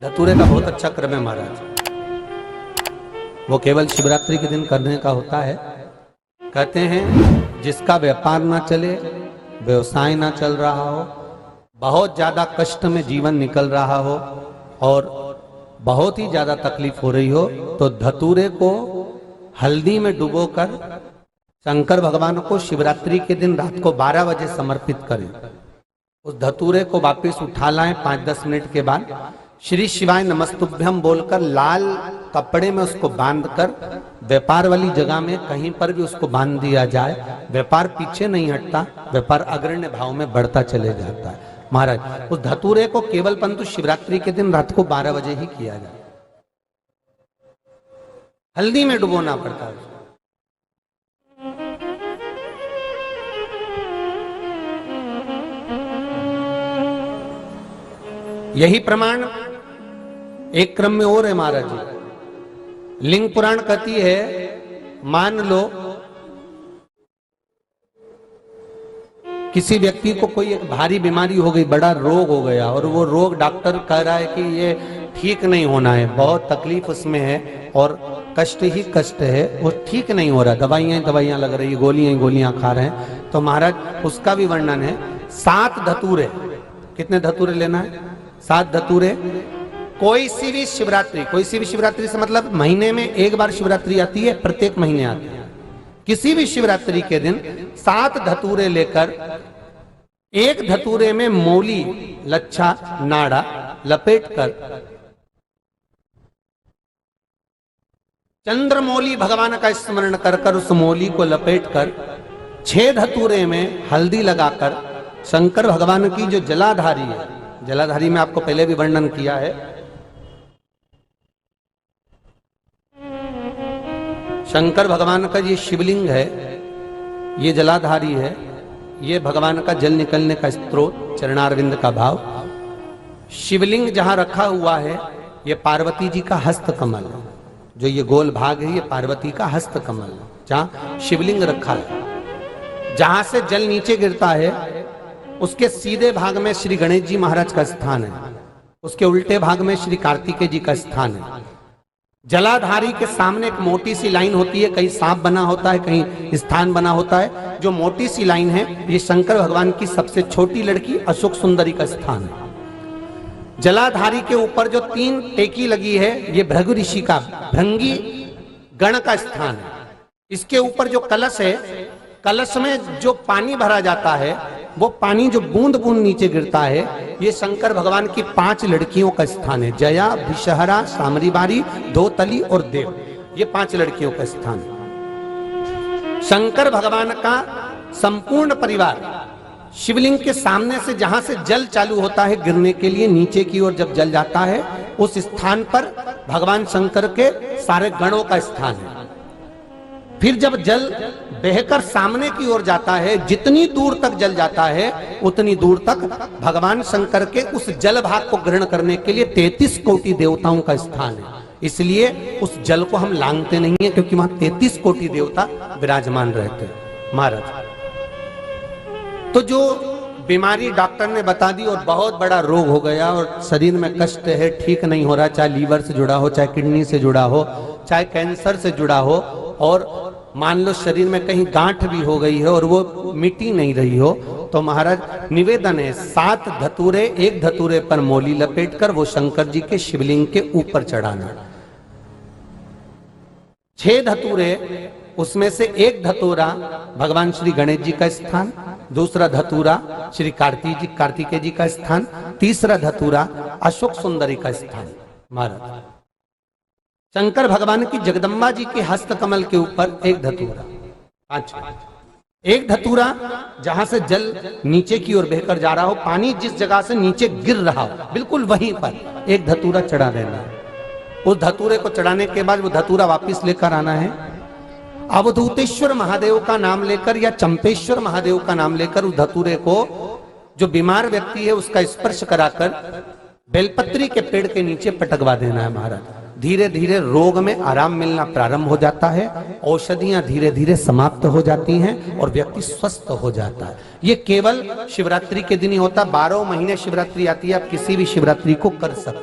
धतूरे का बहुत अच्छा क्रम है महाराज। वो केवल शिवरात्रि के दिन करने का होता है। कहते हैं जिसका व्यापार ना चले, व्यवसाय ना चल रहा हो, बहुत ज्यादा कष्ट में जीवन निकल रहा हो और बहुत ही ज्यादा तकलीफ हो रही हो, तो धतूरे को हल्दी में डुबोकर शंकर भगवान को शिवरात्रि के दिन रात को 12 बजे समर्पित करें। उस धतूरे को वापस उठा लाएं 5-10 मिनट के बाद, श्री शिवाय नमस्तुभ्यम बोलकर लाल कपड़े में उसको बांधकर व्यापार वाली जगह में कहीं पर भी उसको बांध दिया जाए। व्यापार पीछे नहीं हटता, व्यापार अग्रण्य भाव में बढ़ता चले जाता है। महाराज उस धतूरे को केवल परंतु शिवरात्रि के दिन रात को 12 बजे ही किया जाए। हल्दी में डुबोना पड़ता है। यही प्रमाण एक क्रम में और है महाराज जी। लिंग पुराण कहती है, मान लो किसी व्यक्ति को कोई एक भारी बीमारी हो गई, बड़ा रोग हो गया और वो रोग डॉक्टर कह रहा है कि ये ठीक नहीं होना है, बहुत तकलीफ उसमें है और कष्ट ही कष्ट है, वो ठीक नहीं हो रहा, दवाइयां लग रही, गोलियां खा रहे हैं। तो महाराज उसका भी वर्णन है। 7 धतूरे, कितने धतूरे लेना है? 7 धतूरे। कोई सी भी शिवरात्रि से मतलब महीने में एक बार शिवरात्रि आती है, प्रत्येक महीने आती है। किसी भी शिवरात्रि के दिन 7 धतूरे लेकर एक धतूरे में मौली, लच्छा, नाड़ा लपेटकर चंद्रमौली भगवान का स्मरण कर उस मौली को लपेटकर 6 धतूरे में हल्दी लगाकर शंकर भगवान की जो जलाधारी है, जलाधारी में आपको पहले भी वर्णन किया है, शंकर भगवान का ये शिवलिंग है, ये जलाधारी है, ये भगवान का जल निकलने का स्त्रोत, चरणारविंद का भाव। शिवलिंग जहां रखा हुआ है ये पार्वती जी का हस्त कमल है, जो ये गोल भाग है ये पार्वती का हस्त कमल है, जहां शिवलिंग रखा है। जहां से जल नीचे गिरता है उसके सीधे भाग में श्री गणेश जी महाराज का स्थान है, उसके उल्टे भाग में श्री कार्तिकेय जी का स्थान है। जलाधारी के सामने एक मोटी सी लाइन होती है, कहीं सांप बना होता है, कहीं स्थान बना होता है। जो मोटी सी लाइन है ये शंकर भगवान की सबसे छोटी लड़की अशोक सुंदरी का स्थान है। जलाधारी के ऊपर जो 3 टेकी लगी है ये भृगु ऋषि का, भृंगी गण का स्थान है। इसके ऊपर जो कलश है, कलश में जो पानी भरा जाता है वो पानी जो बूंद बूंद नीचे गिरता है ये शंकर भगवान की 5 लड़कियों का स्थान है। जया, भिषहरा, सामरीबारी, धोतली और देव, ये 5 लड़कियों का स्थान है। शंकर भगवान का संपूर्ण परिवार शिवलिंग के सामने से, जहां से जल चालू होता है गिरने के लिए नीचे की ओर जब जल जाता है, उस स्थान पर भगवान शंकर के सारे गणों का स्थान है। फिर जब जल बहकर सामने की ओर जाता है, जितनी दूर तक जल जाता है उतनी दूर तक भगवान शंकर के उस जल भाग को ग्रहण करने के लिए 33 कोटि देवताओं का स्थान है। इसलिए उस जल को हम लांघते नहीं है, क्योंकि वहां 33 कोटि देवता विराजमान रहते हैं महाराज। तो जो बीमारी डॉक्टर ने बता दी और बहुत बड़ा रोग हो गया और शरीर में कष्ट है, ठीक नहीं हो रहा, चाहे लीवर से जुड़ा हो, चाहे किडनी से जुड़ा हो, चाहे कैंसर से जुड़ा हो, और मान लो शरीर में कहीं गांठ भी हो गई है और वो मिटी नहीं रही हो, तो महाराज निवेदन है 7 धतूरे, एक धतूरे पर मौली लपेटकर वो शंकर जी के शिवलिंग के ऊपर चढ़ाना। 6 धतूरे, उसमें से एक धतूरा भगवान श्री गणेश जी का स्थान, दूसरा धतूरा श्री कार्तिकेय जी का स्थान, तीसरा धतूरा अशोक सुंदरी का स्थान। महाराज शंकर भगवान की जगदम्बा जी के हस्त कमल के ऊपर एक धतूरा, एक धतूरा जहां से जल नीचे की ओर बहकर जा रहा हो, पानी जिस जगह से नीचे गिर रहा हो बिल्कुल वहीं पर एक धतूरा चढ़ा देना है। उस धतूरे को चढ़ाने के बाद वो धतूरा वापस लेकर आना है। अवधूतेश्वर महादेव का नाम लेकर या चंपेश्वर महादेव का नाम लेकर उस धतूरे को, जो बीमार व्यक्ति है उसका स्पर्श कराकर बेलपत्री के पेड़ के नीचे पटकवा देना है महाराज। धीरे धीरे रोग में आराम मिलना प्रारंभ हो जाता है, औषधियां धीरे धीरे समाप्त हो जाती हैं और व्यक्ति स्वस्थ हो जाता है। ये केवल शिवरात्रि के दिन ही होता, 12 महीने शिवरात्रि आती है, आप किसी भी शिवरात्रि को कर सकते हैं।